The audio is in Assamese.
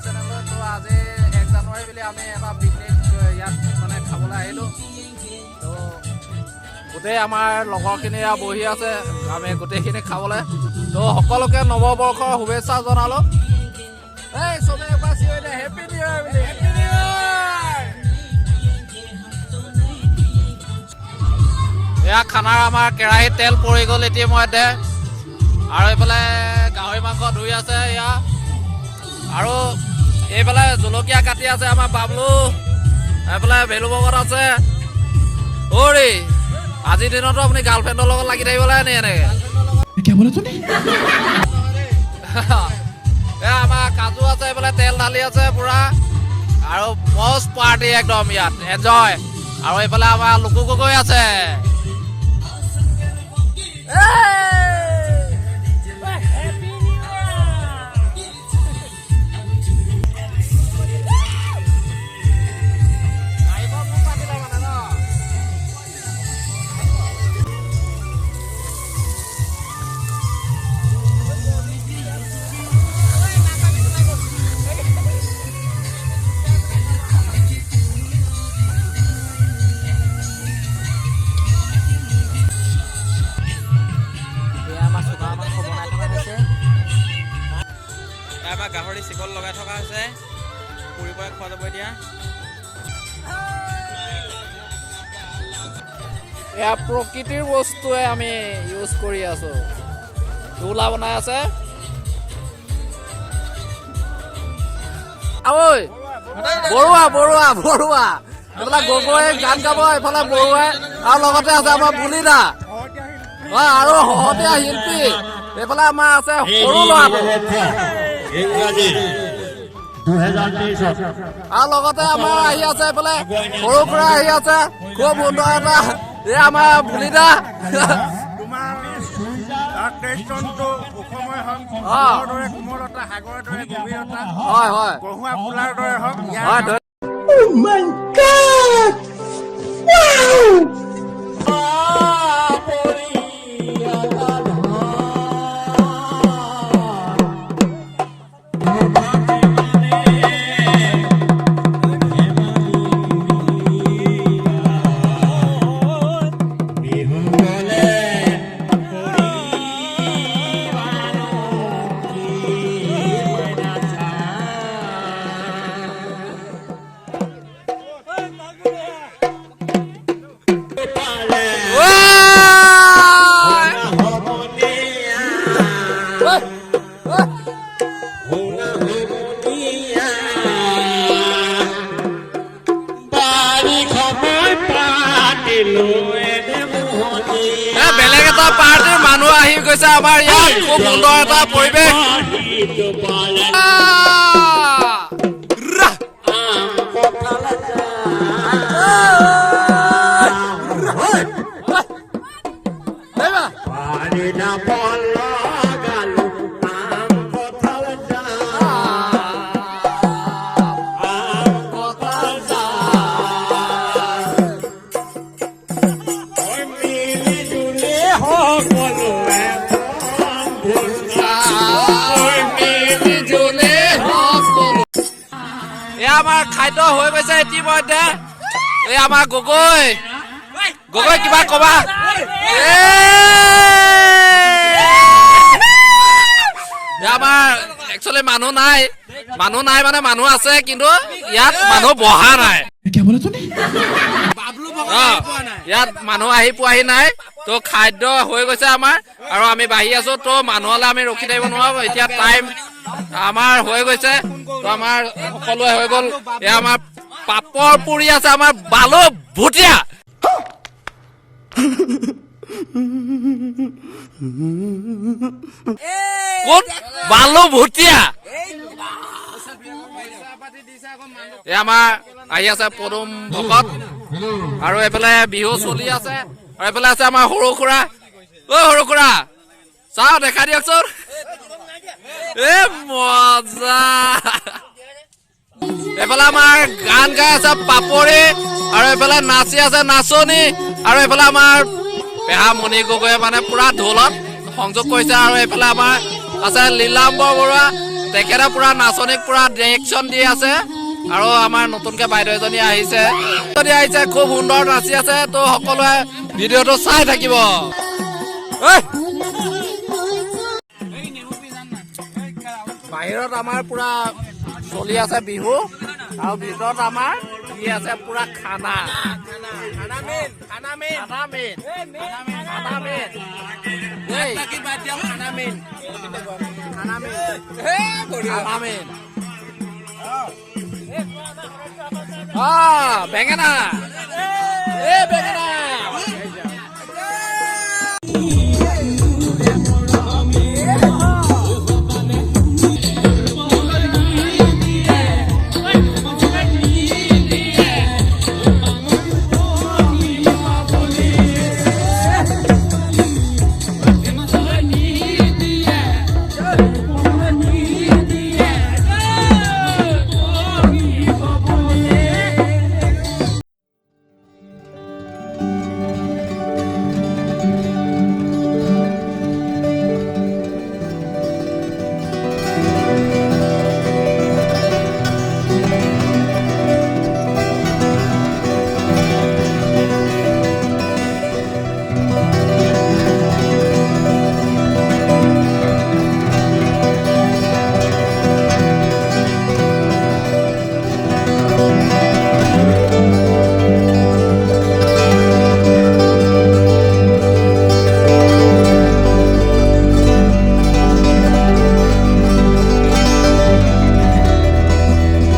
চেনেলত তো আজি 1 জানুৱাৰী বুলি আমি এটা পিকনিক ইয়াত মানে খাবলৈ আহিলোঁ। তো গোটেই আমাৰ লগৰখিনি বহি আছে, আমি গোটেইখিনি খাবলৈ। তো সকলোকে নৱবৰ্ষৰ শুভেচ্ছা জনালোঁ। এই চবে এবাৰ চিঞৰি দে হেপী নিউ ইয়েৰ বুলি। Happy new year. এয়া খানাৰ আমাৰ কেৰাহীত তেল পৰি গ'ল ইতিমধ্যে, আৰু এইফালে গাহৰি মাংস ধুই আছে এয়া, আৰু এইফালে জলকীয়া কাটি আছে আমাৰ বাবলু, এইফালে ভেলুবগত আছে। অ'ৰে আজিৰ দিনতো আপুনি গাৰ্লফ্ৰেণ্ডৰ লগত লাগি থাকিব লাগে নি এনেকে? এয়া আমাৰ কাজু আছে, এইফালে তেল ঢালি আছে পুৰা, আৰু মষ্ট পাৰ্টি একদম ইয়াত এনজয়। আৰু এইফালে আমাৰ লুকু গগৈ আছে। আমাৰ গাহৰি চিকল লগাই থকা হৈছে, পুৰি পুৰাই খোৱা যাব এতিয়া। এয়া প্ৰকৃতিৰ বস্তুৱে আমি ইউজ কৰি আছো। দোলা বনাই আছে। ঐ বৰুৱা বৰুৱা বৰুৱা, এইফালে গগৈ গান গাব, এইফালে বৰুৱাই, আৰু লগতে আছে আমাৰ বুলিদা আৰু সহতীয়া শিল্পী। এইফালে আমাৰ আছে সৰু ল'ৰাটো, আৰু লগতে আমাৰ আহি আছে এইফালে সৰু খুৰা আহি আছে, খুব সুন্দৰ এটা। এই আমাৰ বুলিদা হয় হয় বেলেগ এটা পাৰ্টিৰ মানুহ আহি গৈছে আমাৰ ইয়াত। খুব সুন্দৰ এটা পৰিৱেশ। আমাৰ খাদ্য হৈ গৈছে ইতিমধ্যে। এই আমাৰ গগৈ গগৈ কিবা কবা? আমাৰ একচুৱেলি মানুহ নাই মানে মানুহ আছে, কিন্তু ইয়াত মানুহ বহা নাই। ইয়াত মানুহ আহি পোৱাহি নাই। তো খাদ্য হৈ গৈছে আমাৰ, আৰু আমি বাঢ়ি আছো। তো মানুহলে আমি ৰখি থাকিব নোৱাৰো। এতিয়া টাইম আমাৰ হৈ গৈছে, তো আমাৰ সকলোৱে হৈ গ'ল। এয়া আমাৰ পাপৰ পুৰি আছে, আমাৰ বালু ভুটীয়া। ক'ত বালু ভুটীয়া? এয়া আমাৰ আহি আছে পদুম ভকত, আৰু এইফালে বিহু চলি আছে, আৰু এইফালে আছে আমাৰ সৰু খুৰা। অ সৰু খুৰা চাওঁ দেখা দিয়কচোন। এ মজা। এইফালে আমাৰ গান গাই আছে পাপৰি, আৰু এইফালে নাচি আছে নাচনি, আৰু এইফালে আমাৰ পেহা মণি গগৈয়ে মানে পুৰা ঢোলত সংযোগ কৰিছে, আৰু এইফালে আমাৰ আছে লীলাম্বৰ বৰুৱা, তেখেতে পুৰা নাচনীক পুৰা ডিৰেকশ্যন দি আছে আৰু আমাৰ নতুনকে বাইদেউ এজনী আহিছে খুব সুন্দৰ নাচি আছে তো সকলোৱে ভিডিঅ'টো চাই থাকিব বাহিৰত আমাৰ পুৰা চলি আছে বিহু আৰু ভিতৰত আমাৰ কি আছে পুৰা খানা বেঙেনা বেঙেনা